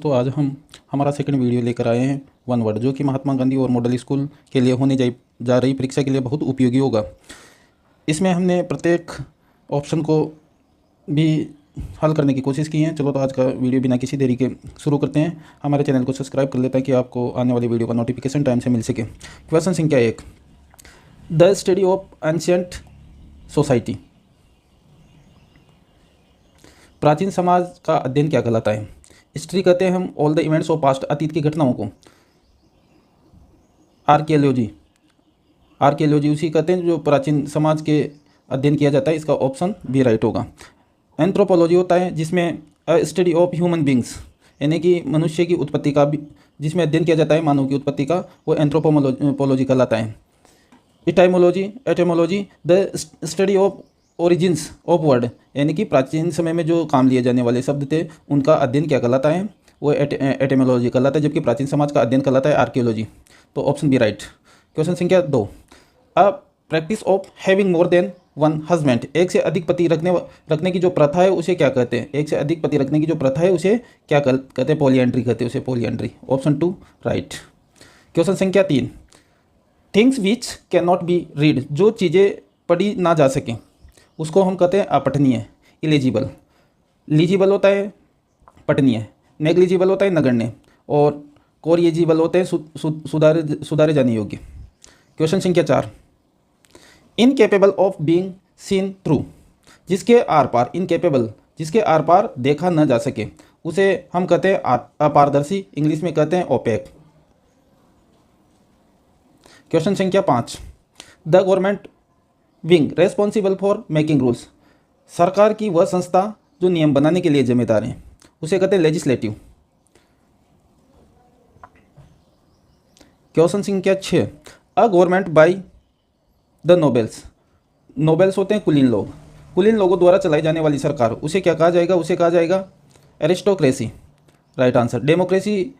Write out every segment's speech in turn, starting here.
तो आज हम हमारा सेकंड वीडियो लेकर आए हैं वन वर्ड, जो कि महात्मा गांधी और मॉडल स्कूल के लिए होने जा रही परीक्षा के लिए बहुत उपयोगी होगा। इसमें हमने प्रत्येक ऑप्शन को भी हल करने की कोशिश की है। चलो तो आज का वीडियो बिना किसी देरी के शुरू करते हैं। हमारे चैनल को सब्सक्राइब कर लें ताकि आपको आने वाली वीडियो का नोटिफिकेशन टाइम से मिल सके। क्वेश्चन संख्या 1, the study of ancient society, प्राचीन समाज का अध्ययन क्या कहलाता है? हिस्ट्री कहते हैं हम all the events of past, अतीत की घटनाओं को। आर्कियोलॉजी उसी कहते हैं जो प्राचीन समाज के अध्ययन किया जाता है। इसका ऑप्शन बी राइट होगा। एंथ्रोपोलॉजी होता है जिसमें स्टडी ऑफ ह्यूमन बींग्स, यानी कि मनुष्य की उत्पत्ति का भी जिसमें अध्ययन किया जाता है मानव की उत्पत्ति का, वो एंथ्रोपोलॉजी कहलाता है। Etymology the study of origins of word, यानी कि प्राचीन समय में जो काम लिए जाने वाले शब्द थे उनका अध्ययन क्या कहलाता है? वो एटोमोलॉजी कहलाता है, जबकि प्राचीन समाज का अध्ययन कहलाता है आर्कियोलॉजी। तो ऑप्शन बी राइट। क्वेश्चन संख्या 2, a practice of having more than one husband, एक से अधिक पति रखने की जो प्रथा है उसे क्या कहते हैं? एक से अधिक पति रखने की जो प्रथा है उसे क्या कहते हैं? पॉलीएंड्री कहते हैं उसे, पॉलीएंड्री। Option 2 right. क्वेश्चन संख्या 3, things which can not B read, जो चीज़ें पढ़ी ना जा सकें उसको हम कहते हैं अपठनीय, इलेजिबल। लीजिबल होता है पठनीय, नेग्लिजिबल होता है नगण्य, और कोरिएजिबल होते हैं सुधारे जाने योग्य। क्वेश्चन संख्या 4, incapable of being seen through, जिसके आर पार, इनकेपेबल जिसके आर पार देखा न जा सके उसे हम कहते हैं अपारदर्शी, इंग्लिश में कहते हैं ओपेक। क्वेश्चन संख्या 5, the government wing responsible for making rules, सरकार की वह संस्था जो नियम बनाने के लिए जिम्मेदार है उसे कहते हैं लेजिस्लेटिव। क्वेश्चन संख्या 6, a government by the nobles, nobles होते हैं कुलीन लोग, कुलीन लोगों द्वारा चलाई जाने वाली सरकार उसे क्या कहा जाएगा? उसे कहा जाएगा एरिस्टोक्रेसी। Right answer. डेमोक्रेसी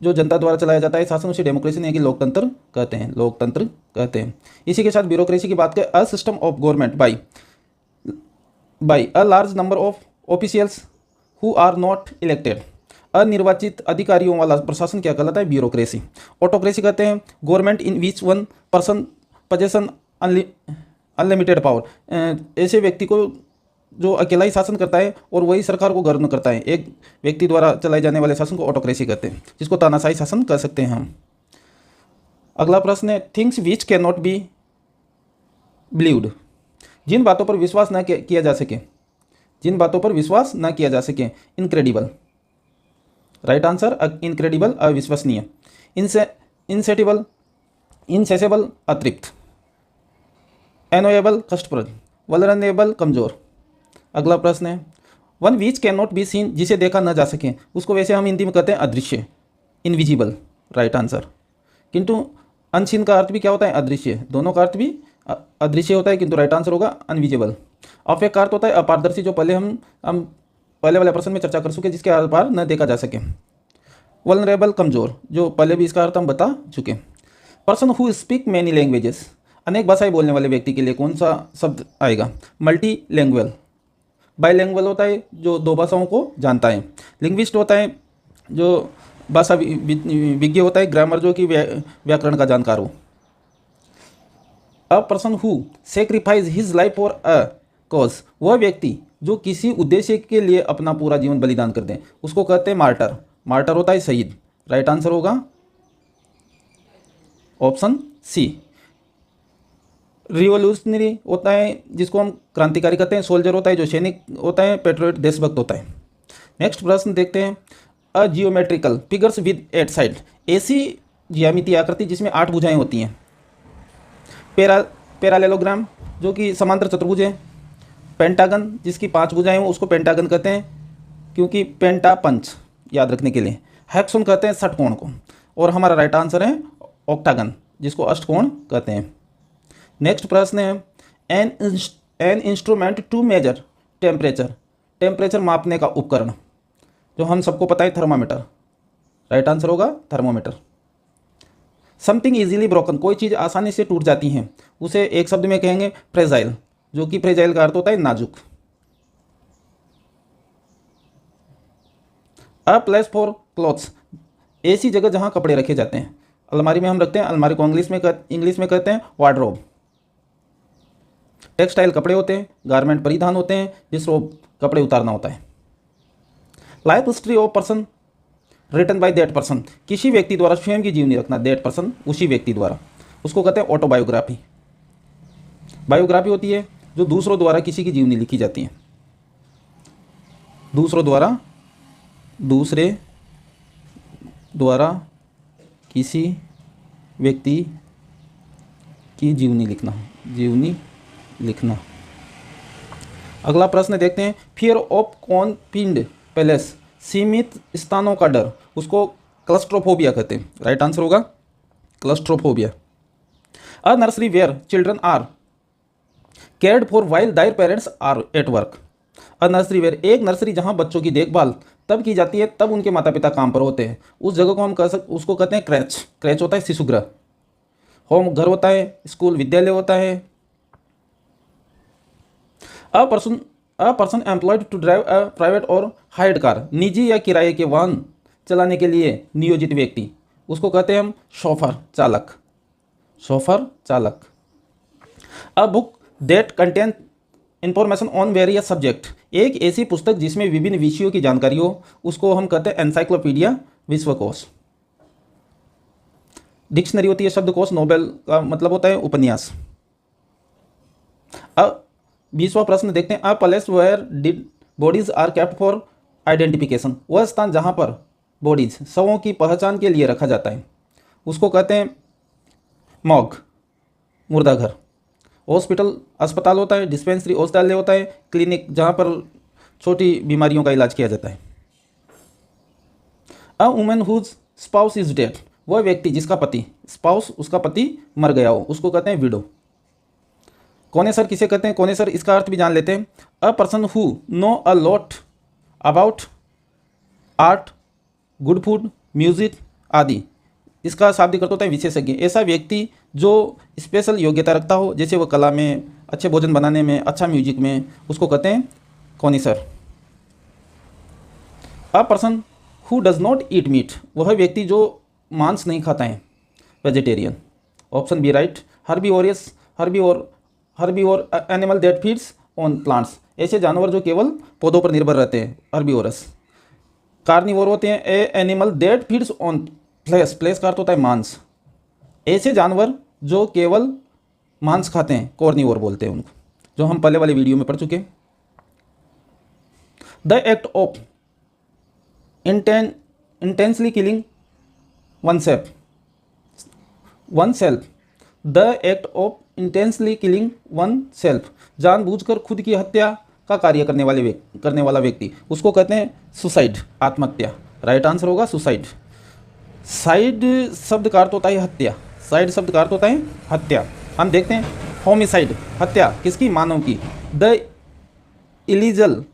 जो जनता द्वारा चलाया जाता है शासन उसे डेमोक्रेसी नहीं कि लोकतंत्र कहते हैं, लोकतंत्र कहते हैं। इसी के साथ ब्यूरोक्रेसी की बात करें, a system of government by a large number of officials who are not elected, अनिर्वाचित अधिकारियों वाला प्रशासन क्या कहलाता है? ब्यूरोक्रेसी। ऑटोक्रेसी कहते हैं government in which one person possession unlimited power, ऐसे व्यक्ति को जो अकेला ही शासन करता है और वही सरकार को गवर्न करता है, एक व्यक्ति द्वारा चलाए जाने वाले शासन को ऑटोक्रेसी कहते हैं, जिसको तानाशाही शासन कह सकते हैं हम। अगला प्रश्न है, things which can not be believed, जिन बातों पर विश्वास न किया जा सके, जिन बातों पर विश्वास न किया जा सके। इनक्रेडिबल। राइट आंसर, इनक्रेडिबल अविश्वसनीय। इनसेटिबल, इनसेसेबल अतृप्त। एनोएबल कष्टप्रद। वल्नरेबल कमजोर। अगला प्रश्न है, one which can not be seen, जिसे देखा न जा सके उसको वैसे हम हिंदी में कहते हैं अदृश्य, इनविजिबल। Right answer. किंतु अनसीन का अर्थ भी क्या होता है? अदृश्य। दोनों का अर्थ भी अदृश्य होता है, किंतु राइट आंसर होगा अनविजिबल। अफेक का अर्थ होता है अपारदर्शी, जो पहले हम पहले वाले प्रश्न में चर्चा कर चुके, जिसके आर पार न देखा जा सके। वल्नरेबल कमजोर, जो पहले भी इसका अर्थ हम बता चुके। Person who speak many languages, अनेक भाषाएं बोलने वाले व्यक्ति के लिए कौन सा शब्द आएगा? Multi language. बाईलैंग्वेज होता है जो दो भाषाओं को जानता है। लिंग्विस्ट होता है जो भाषा विज्ञ होता है, ग्रामर जो कि व्याकरण का जानकार हो। अ person who sacrifice his life for a cause, वह व्यक्ति जो किसी उद्देश्य के लिए अपना पूरा जीवन बलिदान कर दे उसको कहते हैं मार्टर। मार्टर होता है शहीद। राइट आंसर होगा ऑप्शन सी। रिवोल्यूशनरी होता है जिसको हम क्रांतिकारी कहते हैं। सोल्जर होता है जो सैनिक होता है। पेट्रियट देशभक्त होता है। नेक्स्ट प्रश्न देखते हैं, अ जियोमेट्रिकल फिगर्स विद 8 साइड, ऐसी ज्यामितीय आकृति जिसमें 8 भुजाएं होती हैं। पैरालेलोग्राम जो कि समांतर चतुर्भुज है। पेंटागन जिसकी 5 भुजाएं हो उसको पेंटागन कहते हैं, क्योंकि पेंटा पंच याद रखने के लिए। हेक्सोन कहते हैं षटकोण को। और हमारा राइट आंसर है ऑक्टागन जिसको अष्टकोण कहते हैं। नेक्स्ट प्रश्न है, an instrument to measure temperature, temperature मापने का उपकरण जो हम सबको पता है थर्मामीटर। राइट आंसर होगा थर्मोमीटर। समथिंग इजीली ब्रोकन, कोई चीज़ आसानी से टूट जाती है उसे एक शब्द में कहेंगे फ्रेजाइल, जो कि फ्रेजाइल का अर्थ होता है नाजुक। अ प्लेस फॉर क्लॉथ्स, ऐसी जगह जहाँ कपड़े रखे जाते हैं। अलमारी में हम रखते हैं, अलमारी को इंग्लिश में कहते हैं वार्डरोब। टेक्सटाइल कपड़े होते हैं, गारमेंट परिधान होते हैं, डिसरोब कपड़े उतारना होता है। Life history of person written by that person, किसी व्यक्ति द्वारा स्वयं की जीवनी रखना, दैट पर्सन उसी व्यक्ति द्वारा, उसको कहते हैं ऑटोबायोग्राफी। बायोग्राफी होती है जो दूसरों द्वारा किसी की जीवनी लिखी जाती है, दूसरे द्वारा किसी व्यक्ति की जीवनी लिखना। अगला प्रश्न देखते हैं, फियर ऑफ कॉन्फिन्ड पैलेस, सीमित स्थानों का डर, उसको क्लस्ट्रोफोबिया कहते हैं। राइट आंसर होगा claustrophobia. A nursery where children are cared for while their parents are at work. A nursery where, एक नर्सरी जहाँ बच्चों की देखभाल तब की जाती है तब उनके माता पिता काम पर होते हैं, उस जगह को हम उसको कहते हैं क्रैच। क्रैच होता है शिशुगृह। होम घर होता है, स्कूल विद्यालय होता है। A person employed to drive a private और हायर्ड कार, निजी या किराए के वाहन चलाने के लिए नियोजित व्यक्ति, उसको कहते हैं हम शोफर चालक। A book that contain information on various subject, एक ऐसी पुस्तक जिसमें विभिन्न विषयों की जानकारी हो, उसको हम कहते हैं एनसाइक्लोपीडिया, विश्वकोश। डिक्शनरी होती है शब्दकोश, नोबेल का मतलब होता है उपन्यास। अब 20वां प्रश्न देखते हैं, a place where dead bodies are kept for identification, वह स्थान जहाँ पर बॉडीज शवों की पहचान के लिए रखा जाता है, उसको कहते हैं मॉर्ग, मुर्दाघर। हॉस्पिटल अस्पताल होता है, डिस्पेंसरी औषधालय होता है, क्लिनिक जहाँ पर छोटी बीमारियों का इलाज किया जाता है। A women whose spouse is dead, वह व्यक्ति जिसका पति, स्पाउस उसका पति मर गया हो, उसको कहते हैं विडो। कोनेसर किसे कहते हैं? कोनेसर इसका अर्थ भी जान लेते हैं। अ person who know a lot about art, good food, music आदि, इसका शाब्दिक अर्थ होता है विशेषज्ञ। ऐसा व्यक्ति जो स्पेशल योग्यता रखता हो, जैसे वो कला में, अच्छे भोजन बनाने में, अच्छा म्यूजिक में, उसको कहते हैं connoisseur. A person who does not eat meat, वह व्यक्ति जो मांस नहीं खाता है, vegetarian. Option B right. Herbivore animal that feeds on plants, ऐसे जानवर जो केवल पौधों पर निर्भर रहते हैं, हर्बीवोरस। कार्निवोर होते हैं a animal that feeds on flesh, flesh का अर्थ होता है मांस, ऐसे जानवर जो केवल मांस खाते हैं, कॉर्निवोर बोलते हैं उनको, जो हम पहले वाले वीडियो में पढ़ चुके हैं। The act of intensely killing one self, the act of intensely killing one self, जानबूझकर खुद की हत्या का कार्य करने वाला व्यक्ति, उसको कहते हैं सुसाइड, आत्महत्या। राइट आंसर होगा सुसाइड। साइड शब्द का अर्थ होता है हत्या, साइड शब्द का अर्थ होता है हत्या। हम देखते हैं होमिसाइड, हत्या किसकी? मानव की। The illegal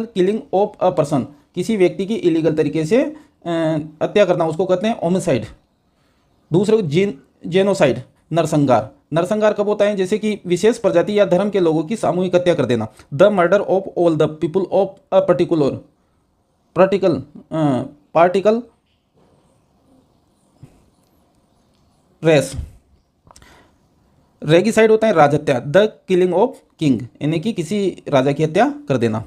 killing of a person, किसी व्यक्ति की इलीगल तरीके से हत्या करना, उसको कहते हैं होमिसाइड। दूसरे जेनोसाइड, नरसंहार। नरसंहार कब होता है? जैसे कि विशेष प्रजाति या धर्म के लोगों की सामूहिक हत्या कर देना। The murder of all the people of a particle race. Regicide होता है राजहत्या, द किलिंग ऑफ किंग, यानी कि किसी राजा की हत्या कर देना।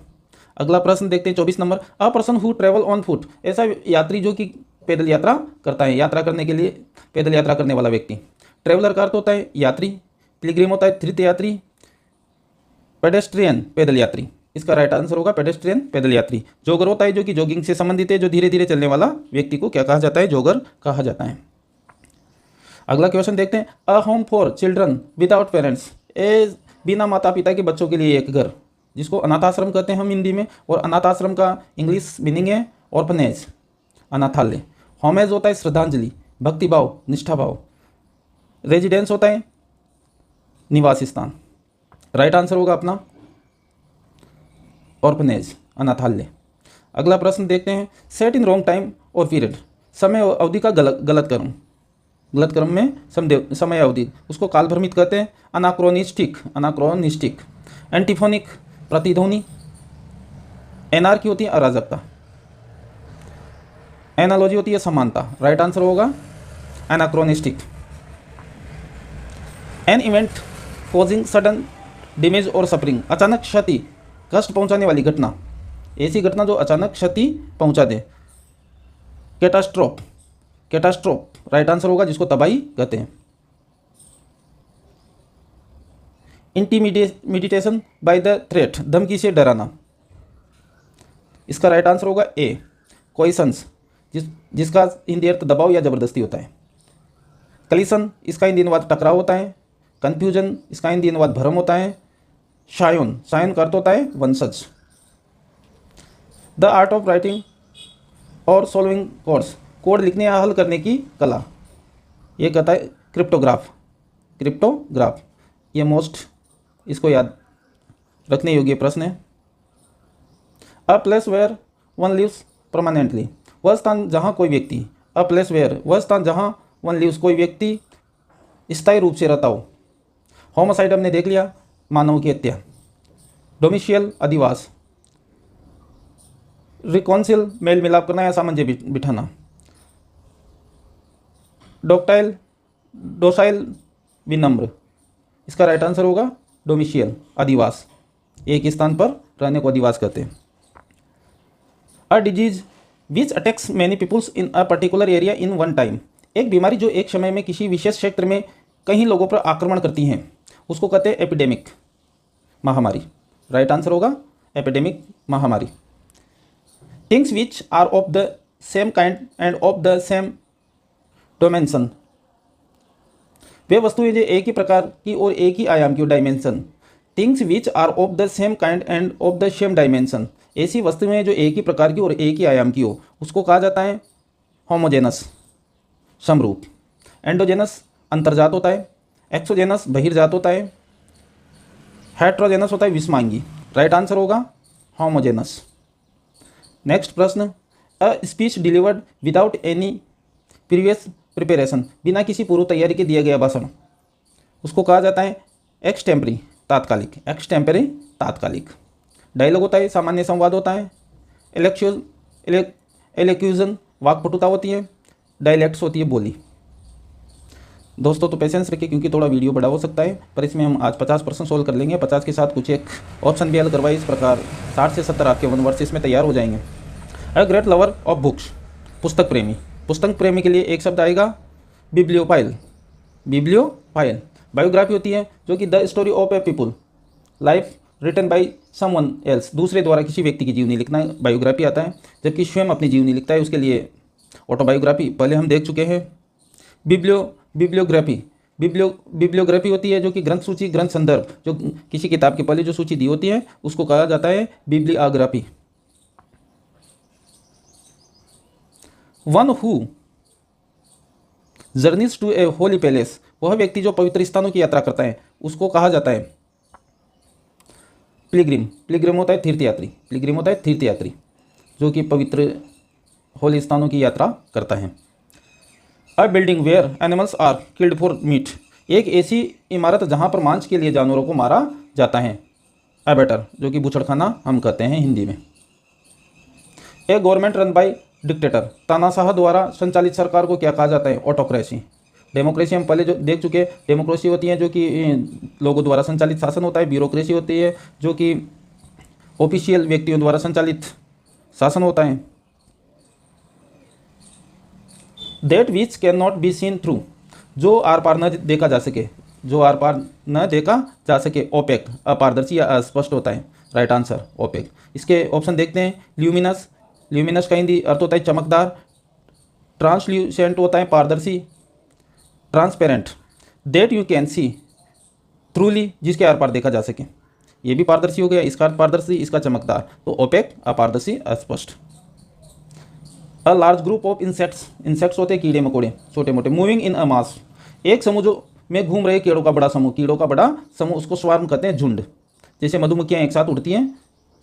अगला प्रश्न देखते हैं 24 number. A person who travel on foot, ऐसा यात्री जो कि पैदल यात्रा करता है, यात्रा करने के लिए पैदल यात्रा करने वाला व्यक्ति। ट्रेवलर का अर्थ होता है यात्री, पिलग्रिम होता है तीर्थयात्री, पेडेस्ट्रियन पैदल यात्री, इसका राइट आंसर होगा पेडेस्ट्रियन पैदल यात्री। जोगर होता है जो कि जॉगिंग से संबंधित है, जो धीरे धीरे चलने वाला व्यक्ति को क्या कहा जाता है? जोगर कहा जाता है। अगला क्वेश्चन देखते हैं। A home for children without parents, बिना माता पिता के बच्चों के लिए एक घर, जिसको अनाथ आश्रम कहते हैं हम हिंदी में, और अनाथ आश्रम का इंग्लिश मीनिंग है ऑर्फनेज, अनाथालय। होमेज होता है श्रद्धांजलि, भक्तिभाव, निष्ठाभाव। रेजिडेंस होता है निवास स्थान। राइट आंसर होगा अपना ऑर्फनेज, अनाथालय। अगला प्रश्न देखते हैं। सेट इन रॉन्ग टाइम और पीरियड, समय अवधि का गलत क्रम में समय अवधि, उसको कालभ्रमित कहते हैं। अनाक्रोनिस्टिक, एंटीफोनिक, प्रतिध्वनि। एनार्की होती है अराजकता। एनालॉजी होती है समानता, राइट आंसर होगा anachronistic. An event causing sudden damage और सफरिंग, अचानक क्षति कष्ट पहुंचाने वाली घटना, ऐसी घटना जो अचानक क्षति पहुंचा दे। कैटास्ट्रोफ, कैटास्ट्रोफ राइट आंसर होगा, जिसको तबाही कहते हैं। इंटीमिडिटेशन बाय द थ्रेट, धमकी से डराना, इसका राइट आंसर होगा ए। कोइसन्स, जिसका हिंदी अर्थ दबाव या जबरदस्ती होता है। कलिसन, इसका हिंदी अनुवाद टकराव होता है। कन्फ्यूजन, इसका हिंदी अनुवाद भ्रम होता है। शायोन, शायोन का अर्थ होता है वंशज। द आर्ट ऑफ राइटिंग और सॉल्विंग कोड्स, कोड लिखने या हल करने की कला, ये कहता है क्रिप्टोग्राफ, क्रिप्टोग्राफ। ये मोस्ट इसको याद रखने योग्य प्रश्न है। A place where one lives permanently, वह स्थान जहाँ कोई व्यक्ति, अ प्लेस वेयर वह स्थान जहाँ वन लिव्स कोई व्यक्ति स्थायी रूप से रहता हो। होमोसाइड हमने देख लिया, मानव की हत्या। डोमिशियल, अधिवास। रिकॉन्सिल, मेल मिलाप करना या सामंजस्य बिठाना। डॉक्टाइल, डोसाइल, विनम्र, इसका राइट आंसर होगा डोमिशियल, अधिवास। एक स्थान पर रहने को अधिवास कहते हैं। A disease which attacks many peoples in a particular area in one time, एक बीमारी जो एक समय में किसी विशेष क्षेत्र में कई लोगों पर आक्रमण करती हैं, उसको कहते हैं एपिडेमिक, महामारी। राइट आंसर होगा एपिडेमिक, महामारी। Things which are of the same kind and of the same dimension, वे वस्तुएं जो एक ही प्रकार की और एक ही आयाम की, dimension. Things which are of the same kind and of the same dimension, ऐसी वस्तुएं जो एक ही प्रकार की और एक ही आयाम की हो, उसको कहा जाता है होमोजेनस, समरूप। एंडोजेनस, अंतर्जात होता है। एक्सोजेनस, बहिर्जात होता है। हेट्रोजेनस होता है, विषमांगी। राइट आंसर होगा होमोजेनस। नेक्स्ट प्रश्न, a speech delivered without any previous preparation, बिना किसी पूर्व तैयारी के दिया गया भाषण, उसको कहा जाता है एक्सटेम्परी, तात्कालिक। एक्सटेम्परी, तात्कालिक। डायलॉग होता है, सामान्य संवाद होता है। एलेक्यूजन, वाक्पटुता होती है। डायलेक्ट्स होती है, बोली। दोस्तों तो पेशेंस रखिए, क्योंकि थोड़ा वीडियो बड़ा हो सकता है, पर इसमें हम आज 50% सोल्व कर लेंगे। 50 के साथ कुछ एक ऑप्शन भी हल करवाए, इस प्रकार 60 से 70 आपके 1 वर्ष इसमें तैयार हो जाएंगे। A great lover of books, पुस्तक प्रेमी। पुस्तक प्रेमी के लिए एक शब्द आएगा बिब्लियोफाइल, बिब्लियोफाइल। बायोग्राफी होती है जो कि the story of a people, life written by someone else, दूसरे द्वारा किसी व्यक्ति की जीवनी लिखना बायोग्राफी आता है। जबकि स्वयं अपनी जीवनी लिखता है, उसके लिए ऑटोबायोग्राफी पहले हम देख चुके हैं। बिब्लियोग्राफी होती है जो कि ग्रंथ सूची, ग्रंथ संदर्भ, जो किसी किताब के पहले जो सूची दी होती है उसको कहा जाता है bibliography. One who journeys to a holy palace, वह व्यक्ति जो पवित्र स्थानों की यात्रा करता है उसको कहा जाता है पिलग्रिम। पिलग्रिम होता है तीर्थयात्री, पिलग्रिम होता है तीर्थयात्री जो कि पवित्र होली स्थानों की यात्रा करता है। A building where animals are killed for meat, एक ऐसी इमारत जहाँ पर मांस के लिए जानवरों को मारा जाता है। एबेटर, जो कि बूचड़खाना हम कहते हैं हिंदी में। ए गवर्नमेंट रन बाय डिक्टेटर, तानाशाह द्वारा संचालित सरकार को क्या कहा जाता है? ऑटोक्रेसी। डेमोक्रेसी हम पहले जो देख चुके हैं, डेमोक्रेसी होती है जो कि लोगों द्वारा संचालित शासन होता है। ब्यूरोक्रेसी होती है जो कि ऑफिशियल व्यक्तियों द्वारा संचालित शासन होता है। That which can not be seen through, जो आर पार न देखा जा सके, जो आर पार न देखा जा सके। ओपेक, अपारदर्शी या अस्पष्ट होता है। Right answer opaque. इसके ऑप्शन देखते हैं। ल्यूमिनस, ल्यूमिनस का हिंदी अर्थ होता है चमकदार। ट्रांसल्यूसेंट होता है पारदर्शी। Transparent, that you can see थ्रूली, जिसके आर पार देखा जा सके। ये भी पारदर्शी हो गया, इसका अर्थ पारदर्शी, इसका चमकदार। तो ओपेक, अपारदर्शी, अस्पष्ट। A large group of insects, insects होते हैं कीड़े मकोड़े छोटे मोटे। मूविंग इन अ मास, एक समूह जो में घूम रहे कीड़ों का बड़ा समूह, कीड़ों का बड़ा समूह, उसको स्वार्म कहते हैं, झुंड। जैसे मधुमक्खियाँ एक साथ उड़ती हैं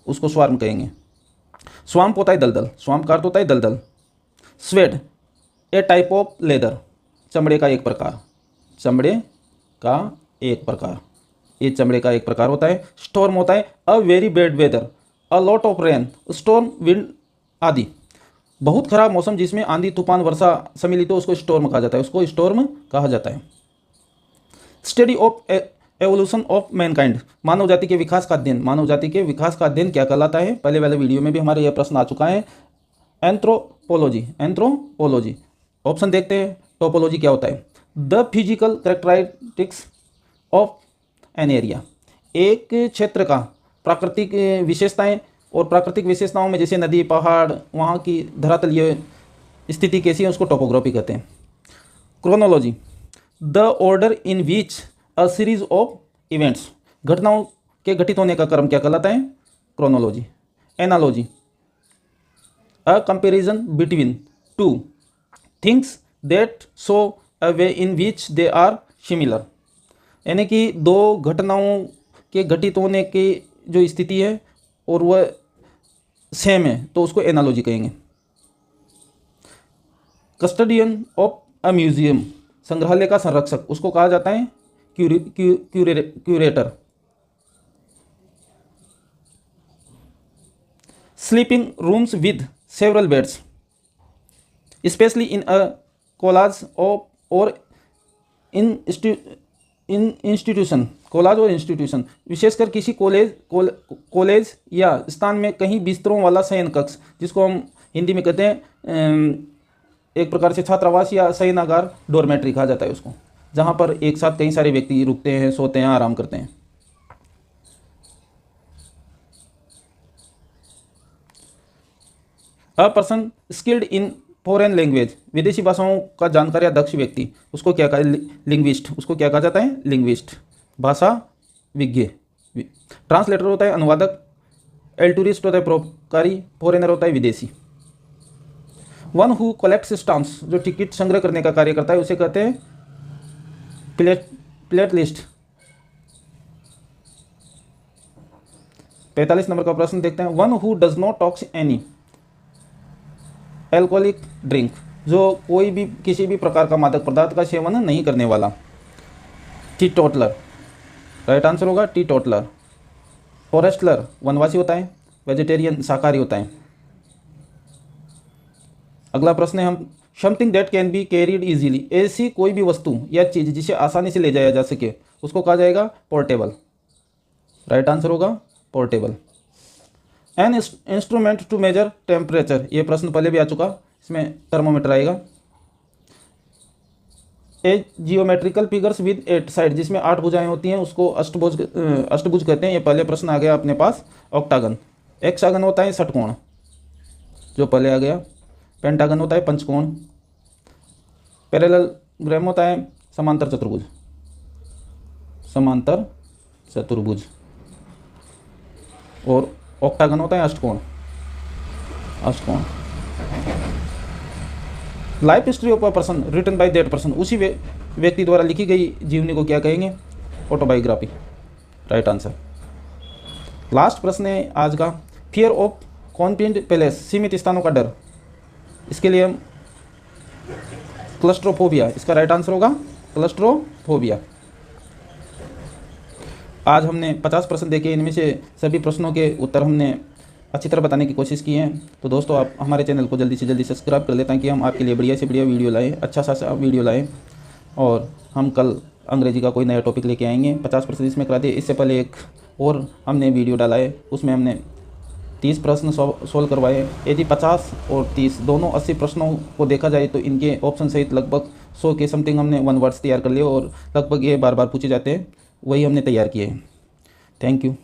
उसको स्वार्म कहेंगे। स्वाम्प होता है दलदल, स्वाम्प का अर्थ होता है दलदल। Swayed, A type of leather, चमड़े का एक प्रकार, चमड़े का एक प्रकार, ये चमड़े का एक प्रकार होता है। स्टॉर्म होता है a very bad weather, a lot of rain, storm, wind आदि। बहुत खराब मौसम जिसमें आंधी तूफान वर्षा सम्मिलित हो उसको स्टॉर्म कहा जाता है, उसको स्टॉर्म कहा जाता है। Study of evolution of mankind, मानव जाति के विकास का अध्ययन, मानव जाति के विकास का अध्ययन क्या कहलाता है? पहले वाले वीडियो में भी हमारे यह प्रश्न आ चुका है। Anthropology, anthropology. ऑप्शन देखते हैं, टोपोलॉजी क्या होता है? The physical characteristics of an area, एक क्षेत्र का प्राकृतिक विशेषताएं, और प्राकृतिक विशेषताओं में जैसे नदी, पहाड़, वहाँ की धरातलीय स्थिति कैसी है उसको टोपोग्राफी कहते हैं। Chronology, the order in which a series of events, घटनाओं के घटित होने का क्रम क्या कहलाता है? Chronology. Analogy, a comparison between two things that show a way in which they are similar, यानी कि दो घटनाओं के घटित होने की जो स्थिति है और वह सेम है तो उसको एनालॉजी कहेंगे। कस्टडियन ऑफ अ म्यूजियम, संग्रहालय का संरक्षक, उसको कहा जाता है curator. Sleeping rooms with several beds, specially in a college और इन इंस्टीट्यूशन, कॉलेज और इंस्टीट्यूशन, विशेषकर किसी कॉलेज या स्थान में कहीं बिस्तरों वाला शयन कक्ष, जिसको हम हिंदी में कहते हैं एक प्रकार से छात्रावास या शयनागार, डोरमेट्री कहा जाता है उसको, जहाँ पर एक साथ कई सारे व्यक्ति रुकते हैं, सोते हैं, आराम करते हैं। A person skilled in foreign language, विदेशी भाषाओं का जानकार या दक्ष व्यक्ति, उसको क्या कहा? लिंग्विस्ट, उसको क्या कहा जाता है? लिंग्विस्ट, भाषा विज्ञ। ट्रांसलेटर होता है अनुवादक, एल्टूरिस्ट होता है परोपकारी, फॉरेनर होता है विदेशी। वन हु कलेक्ट्स स्टाम्प्स, जो टिकट संग्रह करने का कार्य करता है उसे कहते हैं प्लेट लिस्ट। 45 नंबर का प्रश्न देखते हैं। One who does not talks any alcoholic drink, जो कोई भी किसी भी प्रकार का मादक पदार्थ का सेवन नहीं करने वाला। टी टोटलर, राइट आंसर होगा टी टोटलर। फॉरेस्टलर, वनवासी होता है, वेजिटेरियन, शाकाहारी होता है। अगला प्रश्न है हम something that can be carried easily, ऐसी कोई भी वस्तु या चीज़ जिसे आसानी से ले जाया जा सके उसको कहा जाएगा पोर्टेबल, राइट आंसर होगा portable. An instrument to measure temperature, ये प्रश्न पहले भी आ चुका, इसमें थर्मोमीटर आएगा। A geometrical figures with 8 side, जिसमें 8 भुजाएं होती हैं उसको अष्टभुज कहते हैं। ये पहले प्रश्न आ गया अपने पास। ऑक्टागन, एक्सागन होता है षटकोण, जो पहले आ गया। पेंटागन होता है पंचकोण। पैरेललोग्राम होता है समांतर चतुर्भुज, समांतर चतुर्भुज। और ऑक्टागन होता है अष्टकोण, अष्टकोण। Life history of a person written by that person, उसी व्यक्ति द्वारा लिखी गई जीवनी को क्या कहेंगे? Autobiography, right answer. लास्ट प्रश्न है आज का, फियर ऑफ कॉन्फिनेंट प्लेस, सीमित स्थानों का डर, इसके लिए हम क्लस्ट्रोफोबिया, इसका राइट आंसर होगा क्लस्ट्रोफोबिया। आज हमने 50 प्रश्न देखे, इनमें से सभी प्रश्नों के उत्तर हमने अच्छी तरह बताने की कोशिश की है। तो दोस्तों आप हमारे चैनल को जल्दी से जल्दी सब्सक्राइब कर लें ताकि हम आपके लिए बढ़िया से बढ़िया वीडियो लाएँ, अच्छा सा वीडियो लाएँ। और हम कल अंग्रेजी का कोई नया टॉपिक लेके आएंगे। 50% इसमें करा दिए। इससे पहले एक और हमने वीडियो डाला है, उसमें हमने 30 प्रश्न सोल्व करवाए। यदि 50 और 30 दोनों 80 प्रश्नों को देखा जाए तो इनके ऑप्शन सहित लगभग 100 के समथिंग हमने 1 वर्ड्स तैयार कर लिए और लगभग ये बार बार पूछे जाते हैं, वही हमने तैयार किए हैं। Thank you.